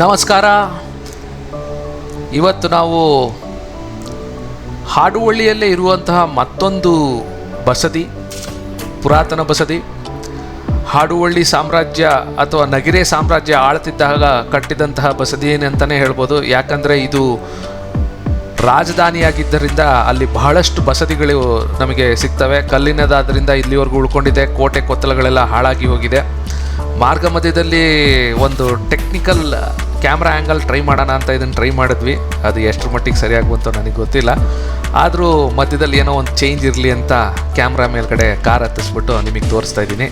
ನಮಸ್ಕಾರ. ಇವತ್ತು ನಾವು ಹಾಡುವಳ್ಳಿಯಲ್ಲೇ ಇರುವಂತಹ ಮತ್ತೊಂದು ಬಸದಿ, ಪುರಾತನ ಬಸದಿ, ಹಾಡುವಳ್ಳಿ ಸಾಮ್ರಾಜ್ಯ ಅಥವಾ ನಗಿರೆ ಸಾಮ್ರಾಜ್ಯ ಆಳ್ತಿದ್ದಾಗ ಕಟ್ಟಿದಂತಹ ಬಸದಿ ಅಂತಲೇ ಹೇಳ್ಬೋದು. ಯಾಕಂದರೆ ಇದು ರಾಜಧಾನಿಯಾಗಿದ್ದರಿಂದ ಅಲ್ಲಿ ಬಹಳಷ್ಟು ಬಸದಿಗಳು ನಮಗೆ ಸಿಗ್ತವೆ. ಕಲ್ಲಿನದಾದ್ದರಿಂದ ಇಲ್ಲಿವರೆಗೂ ಉಳ್ಕೊಂಡಿದೆ. ಕೋಟೆ ಕೊತ್ತಲಗಳೆಲ್ಲ ಹಾಳಾಗಿ ಹೋಗಿದೆ. ಮಾರ್ಗ ಮಧ್ಯದಲ್ಲಿ ಒಂದು ಟೆಕ್ನಿಕಲ್ ಕ್ಯಾಮ್ರಾ ಆ್ಯಂಗಲ್ ಟ್ರೈ ಮಾಡೋಣ ಅಂತ ಇದನ್ನು ಟ್ರೈ ಮಾಡಿದ್ವಿ. ಅದು ಎಷ್ಟರ ಮಟ್ಟಿಗೆ ಸರಿಯಾಗಿ ಬಂತು ನನಗೆ ಗೊತ್ತಿಲ್ಲ. ಆದರೂ ಮಧ್ಯದಲ್ಲಿ ಏನೋ ಒಂದು ಚೇಂಜ್ ಇರಲಿ ಅಂತ ಕ್ಯಾಮ್ರಾ ಮೇಲ್ಗಡೆ ಕಾರ್ ಹತ್ತಿಸ್ಬಿಟ್ಟು ನಿಮಗೆ ತೋರಿಸ್ತಾ ಇದ್ದೀನಿ.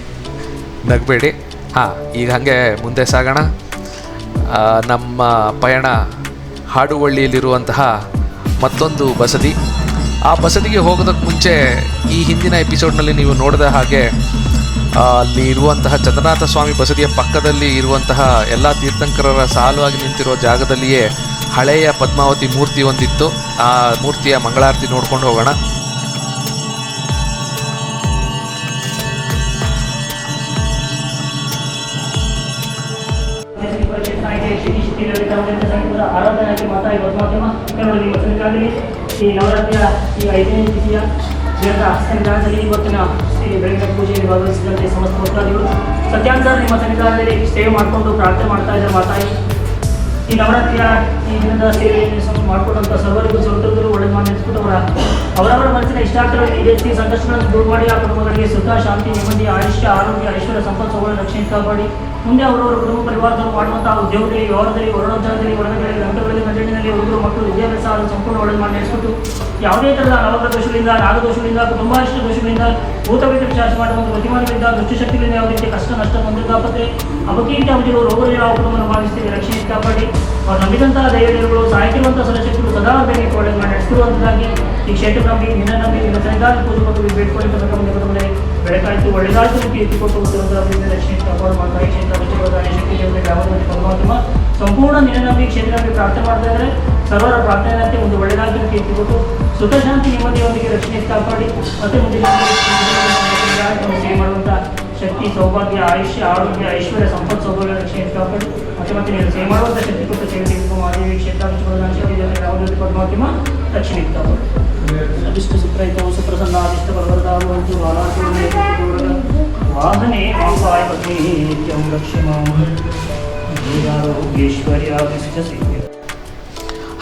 ನಗಬೇಡಿ. ಈಗ ಹಾಗೆ ಮುಂದೆ ಸಾಗೋಣ. ನಮ್ಮ ಪಯಣ ಹಾಡುವಳ್ಳಿಯಲ್ಲಿರುವಂತಹ ಮತ್ತೊಂದು ಬಸದಿ. ಆ ಬಸದಿಗೆ ಹೋಗೋದಕ್ಕೆ ಮುಂಚೆ ಈ ಹಿಂದಿನ ಎಪಿಸೋಡ್ನಲ್ಲಿ ನೀವು ನೋಡಿದ ಹಾಗೆ ಅಲ್ಲಿ ಇರುವಂತಹ ಚಂದ್ರನಾಥ ಸ್ವಾಮಿ ಬಸದಿಯ ಪಕ್ಕದಲ್ಲಿ ಇರುವಂತಹ ಎಲ್ಲ ತೀರ್ಥಂಕರರ ಸಾಲುವಾಗಿ ನಿಂತಿರೋ ಜಾಗದಲ್ಲಿಯೇ ಹಳೆಯ ಪದ್ಮಾವತಿ ಮೂರ್ತಿ ಒಂದಿತ್ತು. ಆ ಮೂರ್ತಿಯ ಮಂಗಳಾರತಿ ನೋಡ್ಕೊಂಡು ಹೋಗೋಣ. ಈ ನವರಾತ್ರಿಯ ಈ 5ನೇ ತಿಥಿಯ ಸನ್ನಿಧಾನದಲ್ಲಿ ಇವತ್ತಿನ ಶ್ರೀ ಬೆಳಗಿನ ಪೂಜೆಯಲ್ಲಿ ಭಾಗವಹಿಸಿದಂತೆ ಸಮಸ್ತ ಭಕ್ತಾದಿಗಳು ಸತ್ಯಾಂತರ ನಿಮ್ಮ ಸನ್ನಿಧಾನದಲ್ಲಿ ಸೇವೆ ಮಾಡಿಕೊಂಡು ಪ್ರಾರ್ಥನೆ ಮಾಡ್ತಾ ಇದ್ದಾರೆ. ಮಾತಾಯಿ ಈ ನವರಾತ್ರಿಯ ಈ ದಿನದ ಸೇವೆಯನ್ನು ಮಾಡಿಕೊಂಡಂಥ ಸರ್ವರಿಗೂ ಸರ್ವರಿಗೂ ಒಳ್ಳೆ ಮಾಡಿ ನೆನೆಸ್ಬಿಟ್ಟು ಅವರವರ ಮನಸ್ಸಿನ ಇಷ್ಟಾರ್ಥಗಳನ್ನು ಈಡೇರಿಸಿ ಸಂಕಷ್ಟಗಳನ್ನು ದೂರ ಮಾಡಿ ಆ ಕುಟುಂಬಗಳಿಗೆ ಸುಖ, ಶಾಂತಿ, ನೆಮ್ಮದಿ, ಆಯುಷ್ಯ, ಆರೋಗ್ಯ, ಐಶ್ವರ್ಯ, ಸಂಪತ್ತು ರಕ್ಷಣೆ ಕಾಪಾಡಿ ಮುಂದೆ ಅವರವರ ಕುಟುಂಬ ಪರಿವಾರದವರು ಮಾಡುವಂತಹ ಉದ್ಯೋಗದಲ್ಲಿ, ವ್ಯವಹಾರದಲ್ಲಿ, ವರ್ಣೋದ್ಯೋಗದಲ್ಲಿ, ವರ್ಣಗಳಲ್ಲಿ, ಗಂಟೆಗಳಲ್ಲಿ, ಮಂಡಳಿನಲ್ಲಿ ಹುಡುಗರು ಮಕ್ಕಳು ವಿದ್ಯಾಭ್ಯಾಸ ಸಂಪೂರ್ಣ ಒಳ್ಳೆ ಮಾಡಿ ನಡೆಸಿಬಿಟ್ಟು ಯಾವುದೇ ಥರದ ನವಗ್ರಹ ದೋಷಗಳಿಂದ, ನಾಗದೋಷಗಳಿಂದ, ಕುಟುಂಬಾರಿಷ್ಟ ದೋಷಗಳಿಂದ, ಭೂತವಿತ ವಿಚಾರ ಮಾಡುವಂಥ ಪ್ರತಿಮಾನಗಳಿಂದ, ದುಷ್ಟಶಕ್ತಿಗಳಿಂದ ಯಾವುದೇ ರೀತಿ ಕಷ್ಟ ನಷ್ಟ ಹೊಂದಿದ್ದಾಪತ್ತೆ ಅಪಕೀರ್ತಿ ಅವಧಿಗಳು ರೋಗದಲ್ಲಿ ಯಾವ ಕುಟುಂಬವನ್ನು ಭಾವಿಸ್ತೀವಿ ರಕ್ಷಣೆ ಕಾಪಾಡಿ ಅವ್ರು ನಂಬಿದಂತಹ ದೈವಗಳು ಸಹಾಯಕಿರುವಂತಹ ಸದಸ್ಯರು ಸದಾ ಬೆಳಗ್ಗೆ ಒಳ್ಳೆ ಮಾಡಿ ನಡೆಸಿರುವಂಥದ್ದಾಗಿ ಈ ಕ್ಷೇತ್ರ ನಂಬಿ ನಿನ್ನ ಸನ್ನಿಧಾನ ಪೂಜೆ ಕೊಟ್ಟು ಬೇಡ್ಕೊಂಡಿರ್ತಕ್ಕಂಥ ಮುಂದೆ ಬೆಳಕಾಯ್ತು ಒಳ್ಳೆದಾಯ್ತು ಕೀರ್ತಿ ಕೊಟ್ಟು ರಕ್ಷಣೆ ಕಾಪಾಡು ಮಾಡ್ತಾ ಈ ಕ್ಷೇತ್ರ ಶಕ್ತಿ ದೇವತೆ ಗ್ರಾಮದಲ್ಲಿ ಪರಮಾತ್ಮ ಸಂಪೂರ್ಣ ನಿನ್ನ ನಂಬಿ ಕ್ಷೇತ್ರ ನಂಬಿ ಪ್ರಾರ್ಥನೆ ಮಾಡ್ತಾ ಇದ್ದಾರೆ. ಸರ್ವರ ಪ್ರಾರ್ಥನೆಯಂತೆ ಒಂದು ಒಳ್ಳೆದಾಗಿ ಕೀರ್ತಿ ಕೊಟ್ಟು ಸುಖ ಶಾಂತಿ ನೆಮ್ಮದಿಯೊಂದಿಗೆ ರಕ್ಷಣೆ ಕಾಪಾಡಿ ಮತ್ತೆ ಮುಂದಿನ ಸೇವೆ ಮಾಡುವಂಥ ಶಕ್ತಿ, ಸೌಭಾಗ್ಯ, ಆಯುಷ್ಯ, ಆರೋಗ್ಯ, ಐಶ್ವರ್ಯ, ಸಂಪತ್ತು, ಸೌಭಾಗ್ಯ ರಕ್ಷಣೆ ಕಾಪಾಡಿ ಮತ್ತೆ ನೀವು ಸೇವೆ ಮಾಡುವಂಥ ಶಕ್ತಿ ಕೊಟ್ಟು ಸೇವೆ ಮಾದೇವಿ ಕ್ಷೇತ್ರ ಗ್ರಾಮದಲ್ಲಿ ಪರಮಾತ್ಮ ರಕ್ಷಣೆ ಕಾಪಾಡಿ ಅದಿಷ್ಟ ಸುಪ್ರಹಿತವು ಸುಪ್ರಸನ್ನ ಅದಿಷ್ಟ ಬಲವರದಾಗುವಂತು ವಾಹನೆ ಮಾಂಬಾಯ ಪತ್ನಿ ನಿತ್ಯಂ ಲಕ್ಷ್ಮೀ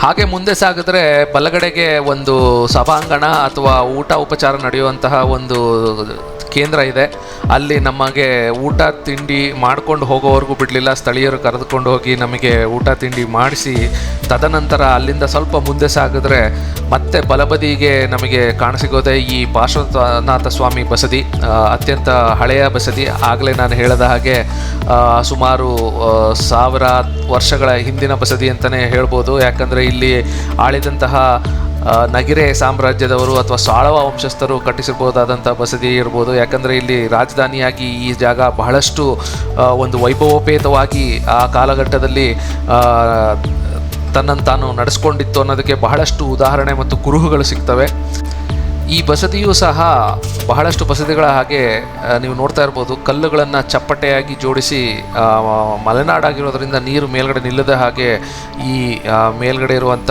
ಹಾಗೆ ಮುಂದೆ ಸಾಗಿದ್ರೆ ಬಲಗಡೆಗೆ ಒಂದು ಸಭಾಂಗಣ ಅಥವಾ ಊಟ ಉಪಚಾರ ನಡೆಯುವಂತಹ ಒಂದು ಕೇಂದ್ರ ಇದೆ. ಅಲ್ಲಿ ನಮಗೆ ಊಟ ತಿಂಡಿ ಮಾಡ್ಕೊಂಡು ಹೋಗೋವರೆಗೂ ಬಿಡಲಿಲ್ಲ. ಸ್ಥಳೀಯರು ಕರೆದುಕೊಂಡು ಹೋಗಿ ನಮಗೆ ಊಟ ತಿಂಡಿ ಮಾಡಿಸಿ ತದನಂತರ ಅಲ್ಲಿಂದ ಸ್ವಲ್ಪ ಮುಂದೆ ಸಾಗಿದ್ರೆ ಮತ್ತೆ ಬಲಬದಿಗೆ ನಮಗೆ ಕಾಣಸಿಗೋದೆ ಈ ಪಾರ್ಶ್ವನಾಥ ಸ್ವಾಮಿ ಬಸದಿ. ಅತ್ಯಂತ ಹಳೆಯ ಬಸದಿ. ಆಗಲೇ ನಾನು ಹೇಳಿದ ಹಾಗೆ ಸುಮಾರು 1000 ವರ್ಷಗಳ ಹಿಂದಿನ ಬಸದಿ ಅಂತಲೇ ಹೇಳ್ಬೋದು. ಯಾಕಂದರೆ ಇಲ್ಲಿ ಆಳಿದಂತಹ ನಗಿರೆ ಸಾಮ್ರಾಜ್ಯದವರು ಅಥವಾ ಸಾಳವ ವಂಶಸ್ಥರು ಕಟ್ಟಿಸಿರ್ಬೋದಾದಂಥ ಬಸದಿ ಇರ್ಬೋದು. ಯಾಕಂದರೆ ಇಲ್ಲಿ ರಾಜಧಾನಿಯಾಗಿ ಈ ಜಾಗ ಬಹಳಷ್ಟು ಒಂದು ವೈಭವೋಪೇತವಾಗಿ ಆ ಕಾಲಘಟ್ಟದಲ್ಲಿ ತನ್ನನ್ನು ತಾನು ನಡೆಸ್ಕೊಂಡಿತ್ತು ಅನ್ನೋದಕ್ಕೆ ಬಹಳಷ್ಟು ಉದಾಹರಣೆ ಮತ್ತು ಕುರುಹುಗಳು ಸಿಗ್ತವೆ. ಈ ಬಸದಿಯೂ ಸಹ ಬಹಳಷ್ಟು ಬಸದಿಗಳ ಹಾಗೆ ನೀವು ನೋಡ್ತಾ ಇರ್ಬೋದು, ಕಲ್ಲುಗಳನ್ನು ಚಪ್ಪಟೆಯಾಗಿ ಜೋಡಿಸಿ ಮಲೆನಾಡಾಗಿರೋದ್ರಿಂದ ನೀರು ಮೇಲ್ಗಡೆ ನಿಲ್ಲದ ಹಾಗೆ ಈ ಮೇಲ್ಗಡೆ ಇರುವಂಥ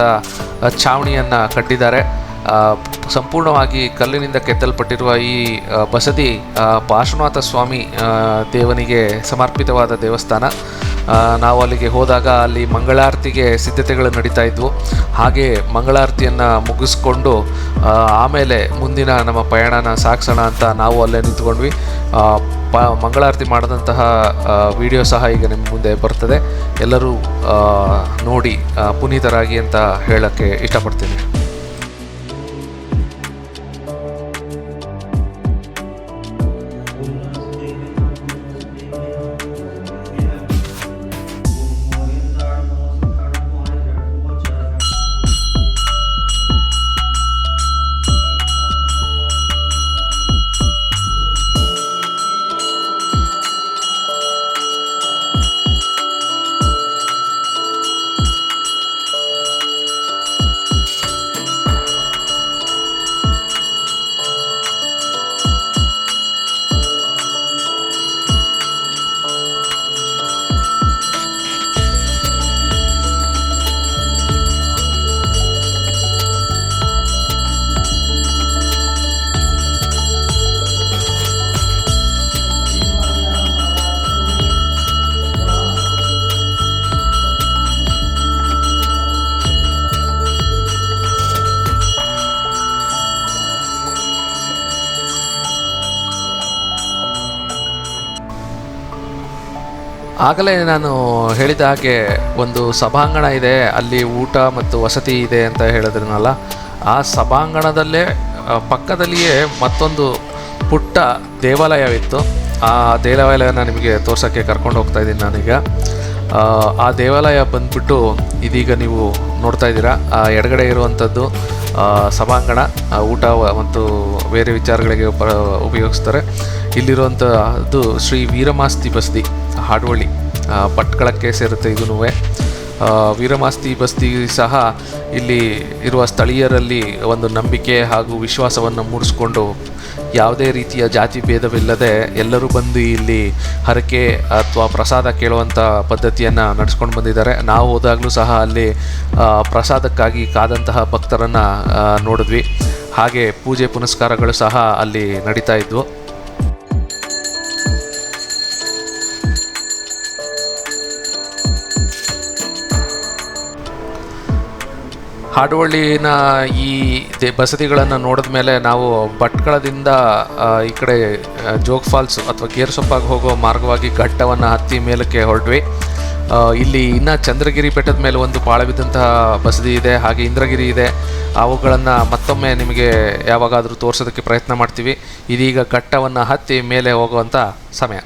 ಛಾವಣಿಯನ್ನು ಕಟ್ಟಿದ್ದಾರೆ. ಸಂಪೂರ್ಣವಾಗಿ ಕಲ್ಲಿನಿಂದ ಕೆತ್ತಲ್ಪಟ್ಟಿರುವ ಈ ಬಸದಿ ಪಾರ್ಶ್ವನಾಥ ಸ್ವಾಮಿ ದೇವನಿಗೆ ಸಮರ್ಪಿತವಾದ ದೇವಸ್ಥಾನ. ನಾವು ಅಲ್ಲಿಗೆ ಹೋದಾಗ ಅಲ್ಲಿ ಮಂಗಳಾರತಿಗೆ ಸಿದ್ಧತೆಗಳು ನಡೀತಾ ಇದ್ವು. ಹಾಗೆ ಮಂಗಳಾರತಿಯನ್ನು ಮುಗಿಸ್ಕೊಂಡು ಆಮೇಲೆ ಮುಂದಿನ ನಮ್ಮ ಪಯಣನ ಸಾಗಿಸೋಣ ಅಂತ ನಾವು ಅಲ್ಲೇ ನಿಂತ್ಕೊಂಡ್ವಿ. ಮಂಗಳಾರತಿ ಮಾಡಿದಂತಹ ವಿಡಿಯೋ ಸಹ ಈಗ ನಿಮ್ಮ ಮುಂದೆ ಬರ್ತದೆ. ಎಲ್ಲರೂ ನೋಡಿ ಪುನೀತರಾಗಿ ಅಂತ ಹೇಳೋಕ್ಕೆ ಇಷ್ಟಪಡ್ತೀನಿ. ಆಗಲೇ ನಾನು ಹೇಳಿದ ಹಾಗೆ ಒಂದು ಸಭಾಂಗಣ ಇದೆ, ಅಲ್ಲಿ ಊಟ ಮತ್ತು ವಸತಿ ಇದೆ ಅಂತ ಹೇಳಿದ್ರನಲ್ಲ, ಆ ಸಭಾಂಗಣದಲ್ಲೇ ಪಕ್ಕದಲ್ಲಿಯೇ ಮತ್ತೊಂದು ಪುಟ್ಟ ದೇವಾಲಯವಿತ್ತು. ಆ ದೇವಾಲಯನ ನಿಮಗೆ ತೋರ್ಸೋಕ್ಕೆ ಕರ್ಕೊಂಡು ಹೋಗ್ತಾ ಇದ್ದೀನಿ ನಾನೀಗ. ಆ ದೇವಾಲಯ ಬಂದ್ಬಿಟ್ಟು ಇದೀಗ ನೀವು ನೋಡ್ತಾ ಇದ್ದೀರಾ. ಆ ಎಡಗಡೆ ಇರುವಂಥದ್ದು ಸಭಾಂಗಣ, ಊಟ ಮತ್ತು ಬೇರೆ ವಿಚಾರಗಳಿಗೆ ಉಪಯೋಗಿಸ್ತಾರೆ. ಇಲ್ಲಿರುವಂಥದ್ದು ಶ್ರೀ ವೀರಮಾಸ್ತಿ ಬಸ್ತಿ, ಹಾಡವಳ್ಳಿ ಭಟ್ಕಳಕ್ಕೆ ಸೇರುತ್ತೆ ಇದೂ. ವೀರಮಾಸ್ತಿ ಬಸ್ತಿ ಸಹ ಇಲ್ಲಿ ಇರುವ ಸ್ಥಳೀಯರಲ್ಲಿ ಒಂದು ನಂಬಿಕೆ ಹಾಗೂ ವಿಶ್ವಾಸವನ್ನು ಮೂಡಿಸ್ಕೊಂಡು ಯಾವುದೇ ರೀತಿಯ ಜಾತಿ ಭೇದವಿಲ್ಲದೆ ಎಲ್ಲರೂ ಬಂದು ಇಲ್ಲಿ ಹರಕೆ ಅಥವಾ ಪ್ರಸಾದ ಕೇಳುವಂಥ ಪದ್ಧತಿಯನ್ನು ನಡೆಸ್ಕೊಂಡು ಬಂದಿದ್ದಾರೆ. ನಾವು ಹೋದಾಗಲೂ ಸಹ ಅಲ್ಲಿ ಪ್ರಸಾದಕ್ಕಾಗಿ ಕಾದಂತಹ ಭಕ್ತರನ್ನು ನೋಡಿದ್ವಿ. ಹಾಗೆ ಪೂಜೆ ಪುನಸ್ಕಾರಗಳು ಸಹ ಅಲ್ಲಿ ನಡೀತಾ ಇದ್ವು. ಹಾಡವಳ್ಳಿನ ಈ ಬಸದಿಗಳನ್ನು ನೋಡಿದ ಮೇಲೆ ನಾವು ಭಟ್ಕಳದಿಂದ ಈ ಕಡೆ ಜೋಗ್ ಫಾಲ್ಸ್ ಅಥವಾ ಗೇರುಸೊಪ್ಪಾಗಿ ಹೋಗೋ ಮಾರ್ಗವಾಗಿ ಘಟ್ಟವನ್ನು ಹತ್ತಿ ಮೇಲಕ್ಕೆ ಹೊರಟ್ವಿ. ಇಲ್ಲಿ ಇನ್ನು ಚಂದ್ರಗಿರಿ ಬೆಟ್ಟದ ಮೇಲೆ ಒಂದು ಪಾಳಬಿದ್ದಂತಹ ಬಸದಿ ಇದೆ, ಹಾಗೆ ಇಂದ್ರಗಿರಿ ಇದೆ. ಅವುಗಳನ್ನು ಮತ್ತೊಮ್ಮೆ ನಿಮಗೆ ಯಾವಾಗಾದರೂ ತೋರಿಸೋದಕ್ಕೆ ಪ್ರಯತ್ನ ಮಾಡ್ತೀವಿ. ಇದೀಗ ಘಟ್ಟವನ್ನು ಹತ್ತಿ ಮೇಲೆ ಹೋಗುವಂಥ ಸಮಯ.